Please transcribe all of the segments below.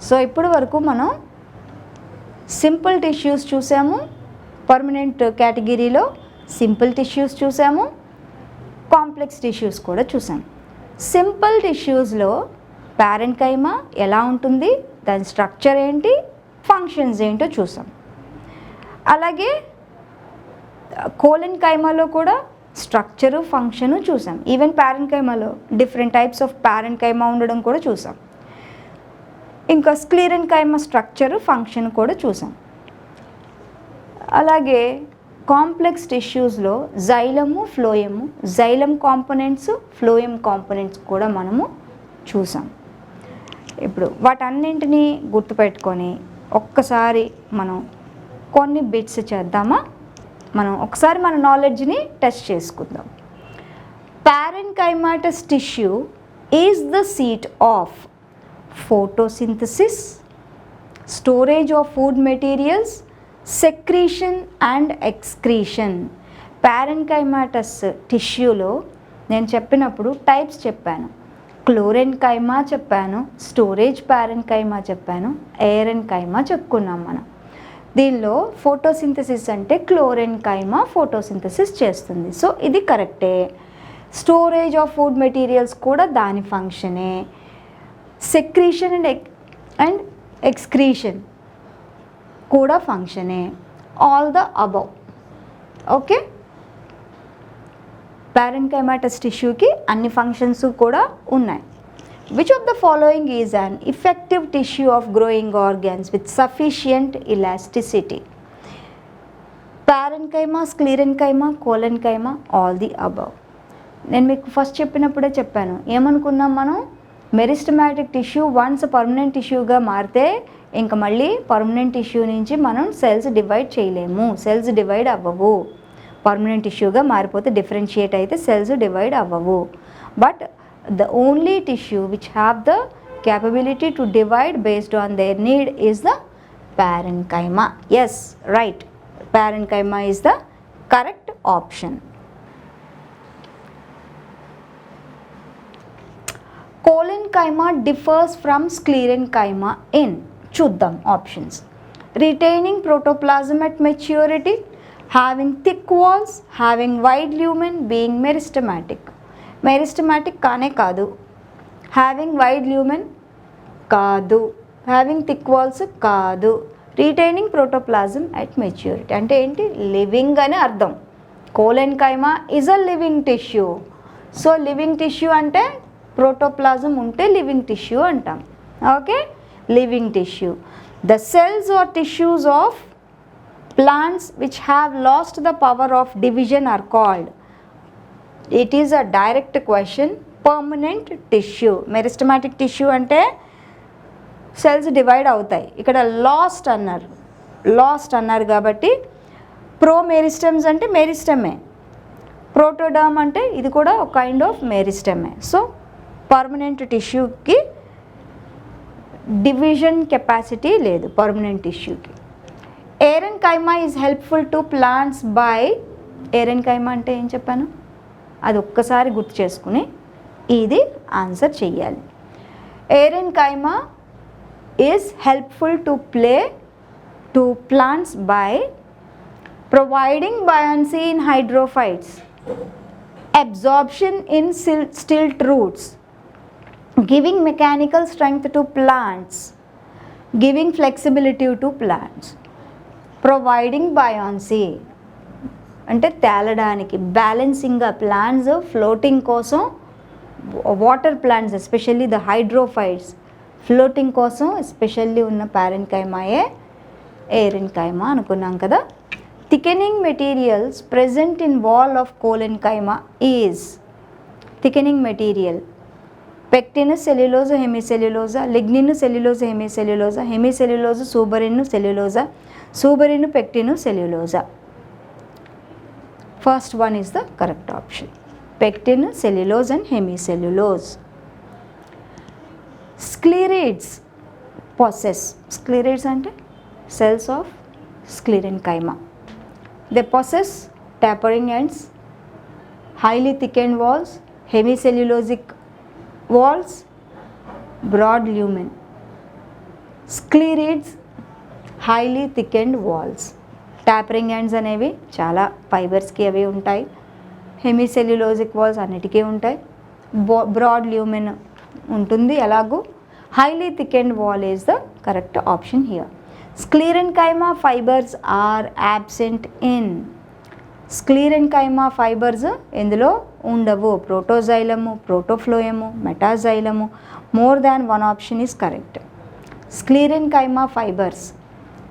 So ఇప్పటి వరకు మనం సింపుల్ టిష్యూస్ చూసాము, పర్మనెంట్ కేటగిరీలో సింపుల్ టిష్యూస్ చూసాము, కాంప్లెక్స్ టిష్యూస్ కూడా చూసాము. సింపుల్ టిష్యూస్లో పారెన్కైమా ఎలా ఉంటుంది, దాని స్ట్రక్చర్ ఏంటి, ఫంక్షన్స్ ఏంటో చూసాం. అలాగే కోలెన్కైమాలో కూడా స్ట్రక్చరు ఫంక్షను చూసాం. ఈవెన్ పారెన్కైమాలో డిఫరెంట్ టైప్స్ ఆఫ్ పారెన్కైమా ఉండడం కూడా చూసాం. ఇంకా స్క్లీరెన్కైమా స్ట్రక్చరు ఫంక్షన్ కూడా చూసాం. అలాగే కాంప్లెక్స్ టిష్యూస్లో xylem, phloem, xylem components, phloem components కూడా మనము చూసాం. ఇప్పుడు వాటన్నింటినీ గుర్తుపెట్టుకొని ఒక్కసారి మనం కొన్ని బిట్స్ చేద్దామా? మనం ఒకసారి మన నాలెడ్జ్ని టెస్ట్ చేసుకుందాం. Parenchymatous tissue is the seat of photosynthesis, storage of food materials, secretion and excretion. పారెన్కైమాటస్ టిష్యూలో నేను చెప్పినప్పుడు టైప్స్ చెప్పాను. క్లోరెన్కైమా చెప్పాను, స్టోరేజ్ పారెన్కైమా చెప్పాను, ఏరెన్కైమా చెప్పుకున్నాం మనం. దీనిలో ఫోటోసింథసిస్ అంటే క్లోరెన్కైమా ఫోటోసింథసిస్ చేస్తుంది. సో ఇది కరెక్టే. స్టోరేజ్ ఆఫ్ ఫుడ్ మెటీరియల్స్ కూడా దాని ఫంక్షనే. సెక్రీషన్ అండ్ ఎక్స్క్రీషన్ కూడా ఫంక్షనే. All the above. Okay, parenchymatous టిష్యూకి అన్ని ఫంక్షన్స్ కూడా ఉన్నాయి. Which of the following is an effective tissue of growing organs with sufficient elasticity? Parenchyma, sclerenchyma, collenchyma, all the above. నేను మీకు ఫస్ట్ చెప్పినప్పుడే చెప్పాను, ఏమనుకున్నాం మనం? మెరిస్టమాటిక్ టిష్యూ వన్స్ పర్మనెంట్ టిష్యూగా మారితే ఇంకా మళ్ళీ పర్మనెంట్ టిష్యూ నుంచి మనం సెల్స్ డివైడ్ చేయలేము, సెల్స్ డివైడ్ అవ్వవు. పర్మనెంట్ టిష్యూగా మారిపోతే డిఫరెన్షియేట్ అయితే సెల్స్ డివైడ్ అవ్వవు. But the only tissue which have the capability to divide based on their need is the parenchyma. Yes, right. Parenchyma is the correct option. Colenchyma differs from sclerenchyma in, చూద్దాం options. Retaining protoplasm at maturity, having thick walls, having wide lumen, being meristematic. Meristematic కానే కాదు, having wide lumen కాదు, having thick walls కాదు, retaining protoplasm at maturity అంటే ఏంటి? Living అని అర్థం. Collenchyma is a living tissue. So living tissue అంటే protoplasm ఉంటే లివింగ్ టిష్యూ అంటాం. Okay, living tissue. The cells or tissues of plants which have lost the power of division are called. It is a direct question. Permanent tissue. Meristematic tissue అంటే cells divide అవుతాయి, ఇక్కడ last అన్నారు కాబట్టి ప్రోమెరిస్టమ్స్ అంటే మెరిస్టమే, ప్రోటోడర్మ్ అంటే ఇది కూడా ఒక కైండ్ ఆఫ్ మెరిస్టమే. సో పర్మనెంట్ టిష్యూకి డివిజన్ కెపాసిటీ లేదు పర్మనెంట్ టిష్యూకి. Aerenchyma is helpful to plants by, aerenchyma అంటే ఏం చెప్పాను అది ఒక్కసారి గుర్తు చేసుకుని ఇది ఆన్సర్ చెయ్యాలి. Aerenchyma is helpful to plants by providing buoyancy in hydrophytes, absorption in stilt roots, giving mechanical strength to plants, giving flexibility to plants. Providing buoyancy అంటే తేలడానికి, బ్యాలెన్సింగ్గా ప్లాంట్స్ ఫ్లోటింగ్ కోసం, water plants especially the hydrophytes floating కోసం especially ఉన్న పారెన్కైమాయే aerenchyma అనుకున్నాం కదా. Thickening materials present in wall of collenchyma is, thickening material pectin, సెల్యులోజా, హెమిసెల్యులోజా, లిగ్నిన్, సెల్యులోజా, హెమిసెల్యులోజా, హెమిసెల్యులోజా, సూబరిన్, సెల్యులోజా, సూబరిన్, పెక్టిన్, సెల్యులోజా. First one is the correct option. Pectin, cellulose and hemicellulose. Sclerids possess, sclerids ante cells of sclerenchyma. They possess tapering ends, highly thickened walls, hemicellulosic walls, broad lumen. Sclereids highly thickened walls. Tapering ends అనేవి చాలా ఫైబర్స్కి అవి ఉంటాయి. హెమిసెల్యులోజిక్ walls అన్నిటికీ ఉంటాయి. Broad lumen ఉంటుంది. ఎలాగూ highly thickened wall is the correct option here. Sclerenchyma fibres are absent in. Sclerenchyma fibres ఎందులో ఉండవు? Protoxylem, protophloem, metaxylem. More than one option is correct. Sclerenchyma fibres,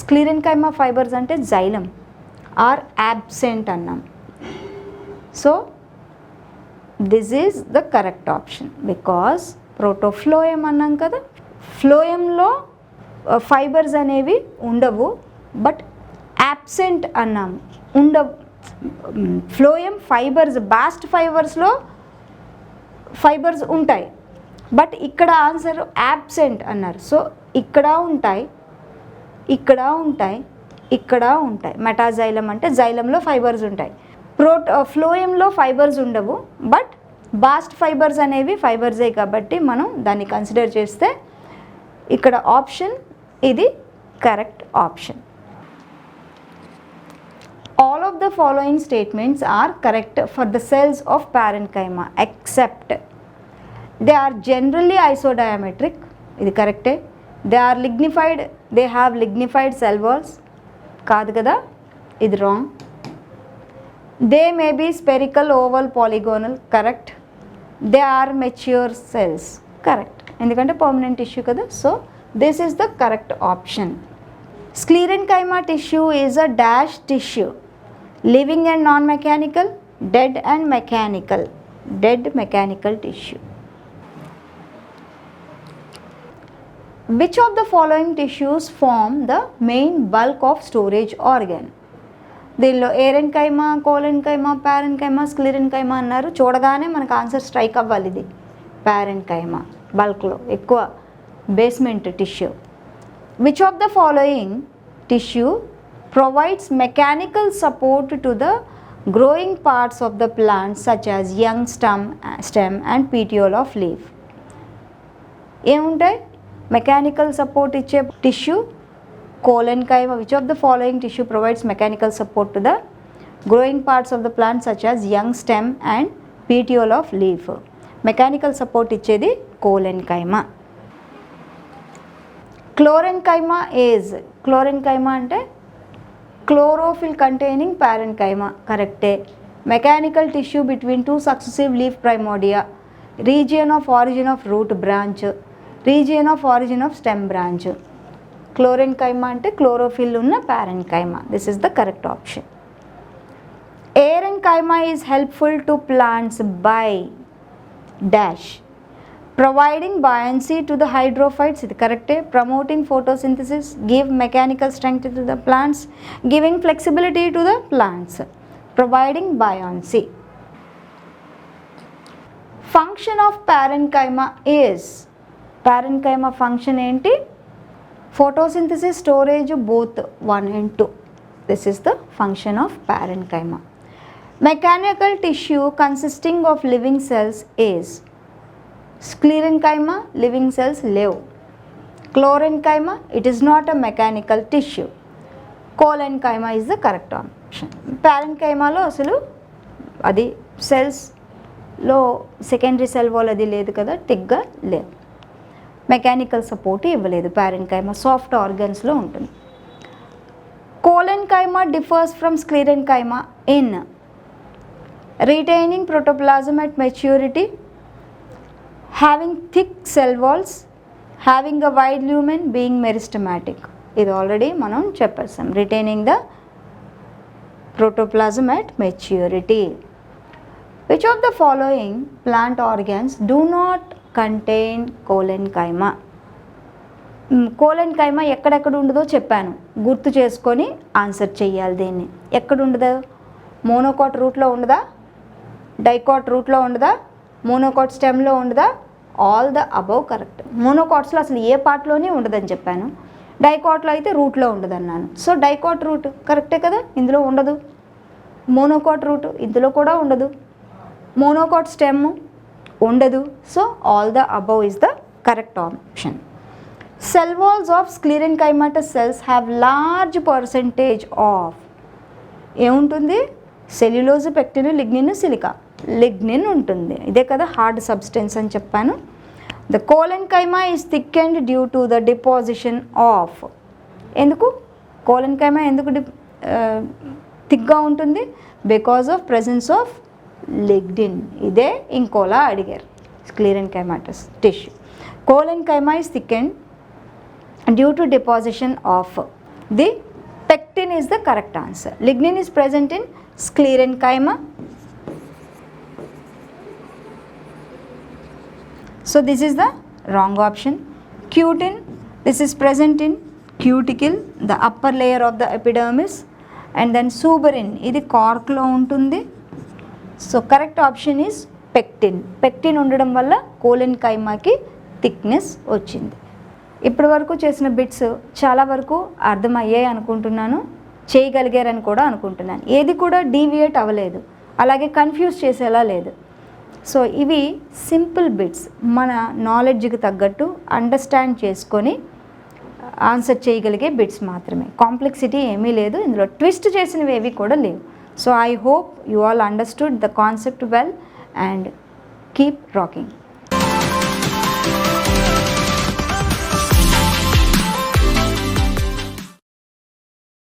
sclerenchyma fibres అంటే xylem are absent అన్నాం. So this is the correct option because protophloem అన్నాం కదా. ఫ్లోయంలో fibres అనేవి ఉండవు, but absent అన్నాము. ఉండవు. ఫ్లోయం ఫైబర్స్, బాస్ట్ ఫైబర్స్లో ఫైబర్స్ ఉంటాయి, but ఇక్కడ ఆన్సర్ యాబ్సెంట్ అన్నారు. సో ఇక్కడ ఉంటాయి, ఇక్కడ ఉంటాయి, ఇక్కడ ఉంటాయి. మెటాజైలం అంటే జైలంలో ఫైబర్స్ ఉంటాయి. ఫ్లోయంలో ఫైబర్స్ ఉండవు, బట్ బాస్ట్ ఫైబర్స్ అనేవి ఫైబర్సే కాబట్టి మనం దాన్ని కన్సిడర్ చేస్తే ఇక్కడ ఆప్షన్ ఇది correct option. All of the following statements are correct for the cells of parenchyma except they are generally isodiametric. ఇది కరెక్టే. They are lignified, they have lignified cell walls. కాదు కదా, ఇది wrong. They may be spherical, oval, polygonal. correct. They are mature cells. correct. ఎందుకంటే permanent tissue కదా. So this is the correct option. Sclerenchyma tissue is a dash tissue. Living and non-mechanical, dead and mechanical. Dead mechanical tissue. Which of the following tissues form the main bulk of storage organ? దీనిలో ఏరెన్కైమా, కోలెన్కైమా, పారెన్కైమా, స్క్లీరెన్కైమా అన్నారు. చూడగానే మనకు answer strike అవ్వాలి. ఇది పారెన్కైమా బల్క్లో ఎక్కువ basement tissue. Which of the following tissue provides mechanical support to the growing parts of the plant such as young stem and petiole of leaf? ఏముంటాయి mechanical support ఇచ్చే tissue? Collenchyma. Which of the following tissue provides mechanical support to the growing parts of the plant such as young stem and petiole of leaf? Mechanical support ఇచ్చేది collenchyma. క్లోరెన్కైమా is, క్లోరెన్కైమా అంటే chlorophyll containing parenchyma. కరెక్టే. Mechanical tissue between two successive leaf primordia. Region of origin of root branch, region of origin of stem branch. Chlorenchyma అంటే chlorophyll ఉన్న parenchyma. This is the correct option. Aerenchyma is helpful to plants by dash. Providing buoyancy to the hydrophytes. ఇది కరెక్టే. Promoting photosynthesis, give mechanical strength to the plants, giving flexibility to the plants, providing buoyancy. Function of parenchyma is, parenchyma function ఏంటి? photosynthesis, storage, both 1 and 2. This is the function of parenchyma. Mechanical tissue consisting of living cells is Sclerenchyma, living cells లేవు. Chlorenchyma, it is not a mechanical tissue. Colenchyma is the correct option. Parenchymaలో అసలు అది సెల్స్లో secondary cell wall అది లేదు కదా, టిగ్గా లేదు. Mechanical support ఇవ్వలేదు. పారెన్కైమా soft ఆర్గన్స్లో ఉంటుంది. Collenchyma differs from sclerenchyma in retaining protoplasm at maturity, having thick cell walls, having a wide lumen, being meristematic. ఇది ఆల్రెడీ మనం చెప్పేసాం. Retaining the protoplasm at maturity. Which of the following plant organs do not contain colenchyma? కోలెన్కైమా ఎక్కడెక్కడ ఉండదో చెప్పాను, గుర్తు చేసుకొని answer చేయాలి దీన్ని. ఎక్కడ ఉండదు? మోనోకాట్ రూట్లో ఉండదా? డైకాట్ రూట్లో ఉండదా? మోనోకాట్ స్టెమ్లో ఉండదా? All the above correct. మోనోకాట్స్లో అసలు ఏ పార్ట్లోనే ఉండదని చెప్పాను. డైకాట్లో అయితే రూట్లో ఉండదన్నాను. సో డైకాట్ రూట్ కరెక్టే కదా, ఇందులో ఉండదు. మోనోకాట్ రూట్ ఇందులో కూడా ఉండదు. మోనోకాట్ స్టెమ్ ఉండదు. So all the above is the correct option. Cell walls of sclerenchymatous cells have large percentage of ఏముంటుంది, cellulose, pectin, lignin, silica. Lignin ఉంటుంది, ఇదే కదా హార్డ్ సబ్స్టెన్స్ అని చెప్పాను. The collenchyma is thickened due to the deposition of. ఎందుకు collenchyma ఎందుకు థిక్గా ఉంటుంది? Because of presence of lignin. ఇదే ఇంకోలా అడిగారు sclerenchymatous tissue. Collenchyma is thickened due to deposition of the pectin is the correct answer. Lignin is present in sclerenchyma. So this is the wrong option. Cutin, this is present in cuticle, the upper layer of the epidermis, and then suberin, ఇది cork లో ఉంటుంది. So correct option is pectin. Pectin ఉండడం వల్ల కోలెన్కైమాకి thickness వచ్చింది. ఇప్పటి వరకు చేసిన bits చాలా వరకు అర్థమయ్యాయి అనుకుంటున్నాను, చేయగలిగారని కూడా అనుకుంటున్నాను. ఏది కూడా డీవియేట్ అవ్వలేదు, అలాగే కన్ఫ్యూజ్ చేసేలా లేదు. సో ఇవి సింపుల్ బిట్స్, మన నాలెడ్జ్కి తగ్గట్టు అండర్స్టాండ్ చేసుకొని ఆన్సర్ చేయగలిగే బిట్స్ మాత్రమే. కాంప్లెక్సిటీ ఏమీ లేదు ఇందులో, ట్విస్ట్ చేసినవి ఏవి కూడా లేవు. So I hope you all understood the concept well and keep rocking.